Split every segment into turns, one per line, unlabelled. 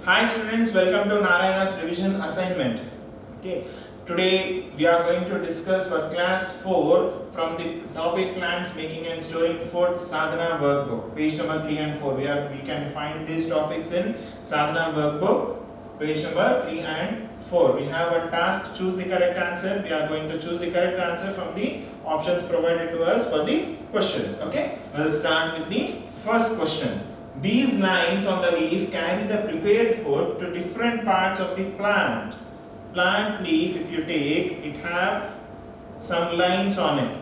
Hi students, welcome to Narayana's revision assignment. Okay, today we are going to discuss for class 4 from the topic plants, making and storing food Sadhana workbook, page number 3 and 4. We can find these topics in Sadhana workbook, page number 3 and 4. We have a task, choose the correct answer. We are going to choose the correct answer from the options provided to us for the questions. Okay, we'll start with the first question. These lines on the leaf carry the prepared food to different parts of the plant. Plant leaf, if you take, it have some lines on it.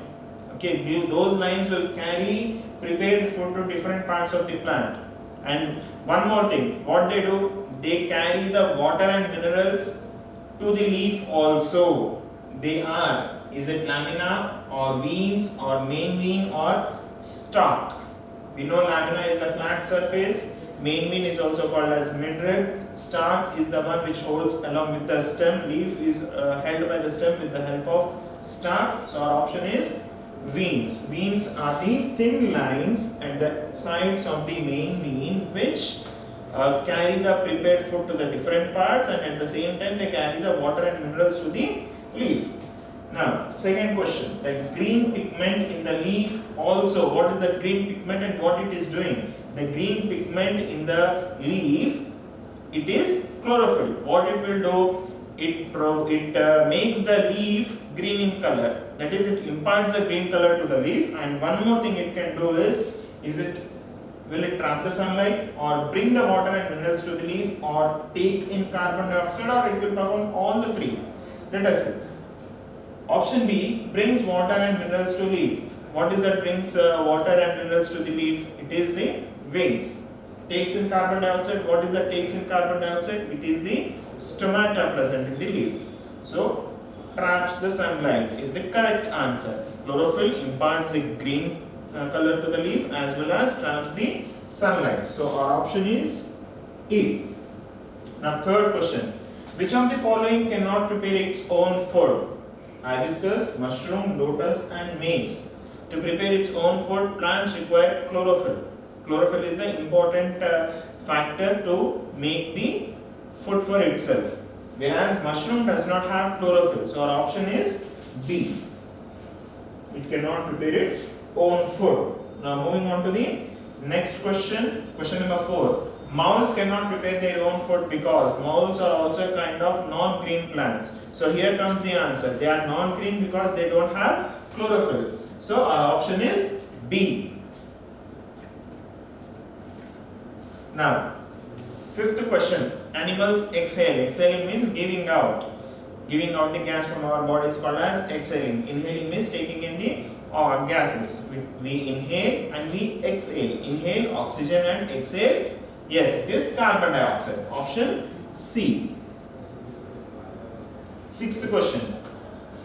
Okay, those lines will carry prepared food to different parts of the plant. And one more thing, what they do, they carry the water and minerals to the leaf also. They are, is it lamina or veins or main vein or stalk? We know lamina is the flat surface, main vein is also called as midrib, stalk is the one which holds along with the stem, leaf is held by the stem with the help of stalk. So our option is veins. Veins are the thin lines at the sides of the main vein which carry the prepared food to the different parts, and at the same time they carry the water and minerals to the leaf. Now, second question, the green pigment in the leaf also, what is the green pigment and what it is doing? The green pigment in the leaf, it is chlorophyll. What it will do? It makes the leaf green in color. That is, it imparts the green color to the leaf. And one more thing it can do is will it trap the sunlight or bring the water and minerals to the leaf or take in carbon dioxide, or it will perform all the three? Let us see. Option B, brings water and minerals to leaf. What is that brings water and minerals to the leaf? It is the veins. Takes in carbon dioxide. What is that takes in carbon dioxide? It is the stomata present in the leaf. So, traps the sunlight is the correct answer. Chlorophyll imparts the green color to the leaf as well as traps the sunlight. So, our option is A. Now, third question. Which of the following cannot prepare its own food? Hibiscus, mushroom, lotus and maize. To prepare its own food, plants require chlorophyll. Chlorophyll is the important factor to make the food for itself. Whereas mushroom does not have chlorophyll. So our option is B. It cannot prepare its own food. Now moving on to the next question. Question number 4. Moles cannot prepare their own food because moles are also kind of non-green plants. So here comes the answer. They are non-green because they don't have chlorophyll. So our option is B. Now, fifth question. Animals exhale. Exhaling means giving out. Giving out the gas from our body is called as exhaling. Inhaling means taking in the gases. We inhale and we exhale. Inhale oxygen and exhale. Yes, it is carbon dioxide. Option C. Sixth question.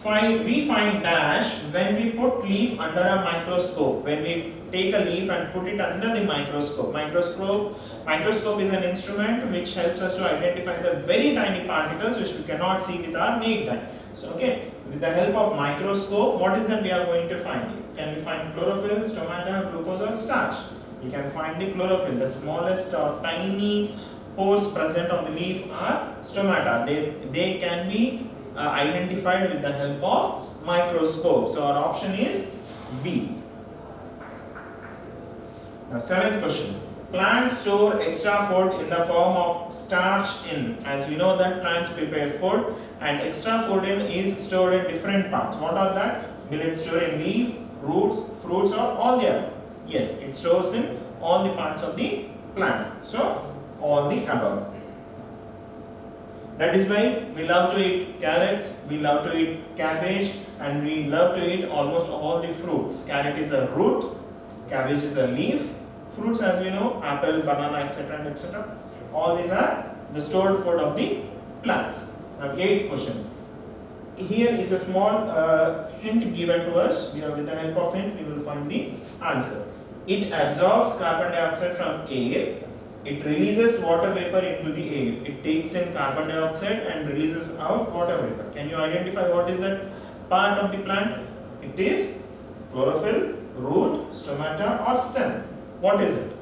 We find dash when we put leaf under a microscope. When we take a leaf and put it under the microscope. Microscope is an instrument which helps us to identify the very tiny particles which we cannot see with our naked eye. So, okay, with the help of microscope, what is that we are going to find? Can we find chlorophyll, stomata, glucose or starch? You can find the chlorophyll. The smallest or tiny pores present on the leaf are stomata. They can be identified with the help of microscope. So our option is B. Now seventh question. Plants store extra food in the form of starch in. As we know that plants prepare food and extra food in is stored in different parts. What are that? Will it store in leaf, roots, fruits or all the other? Yes, it stores in all the parts of the plant. So, all the above. That is why we love to eat carrots, we love to eat cabbage, and we love to eat almost all the fruits. Carrot is a root, cabbage is a leaf, fruits as we know, apple, banana, etc. and etc. All these are the stored food of the plants. Now, eighth question. Here is a small hint given to us. With the help of hint, we will find the answer. It absorbs carbon dioxide from air. It releases water vapor into the air. It takes in carbon dioxide and releases out water vapor. Can you identify what is that part of the plant? It is chlorophyll, root, stomata or stem. What is it?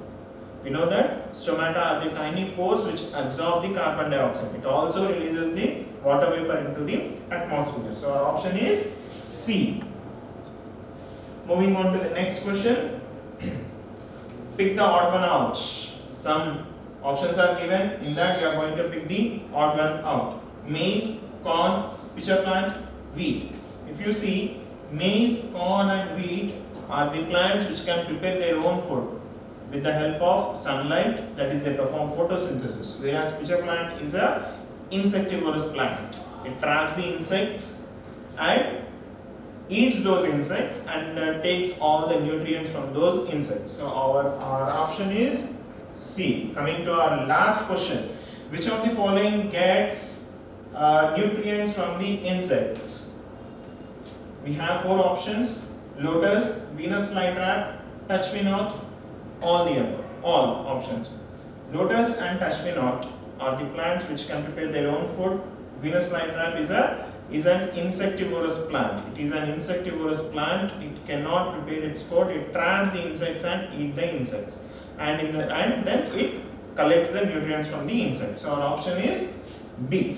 We know that stomata are the tiny pores which absorb the carbon dioxide. It also releases the water vapor into the atmosphere. So our option is C. Moving on to the next question. Pick the odd one out. Some options are given. In that, you are going to pick the odd one out. Maize, corn, pitcher plant, wheat. If you see, maize, corn and wheat are the plants which can prepare their own food with the help of sunlight, that is they perform photosynthesis. Whereas pitcher plant is a insectivorous plant. It traps the insects and eats those insects and takes all the nutrients from those insects. So our option is C. Coming to our last question. Which of the following gets nutrients from the insects? We have 4 options: lotus, Venus flytrap, touch me not, all the above. All options. Lotus and touch me not are the plants which can prepare their own food. Venus flytrap is an insectivorous plant. It is an insectivorous plant. It cannot prepare its food. It traps the insects and eat the insects. And then it collects the nutrients from the insects. So our option is B.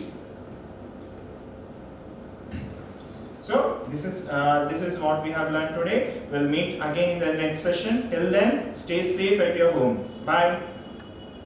So this is what we have learned today. We'll meet again in the next session. Till then, stay safe at your home. Bye.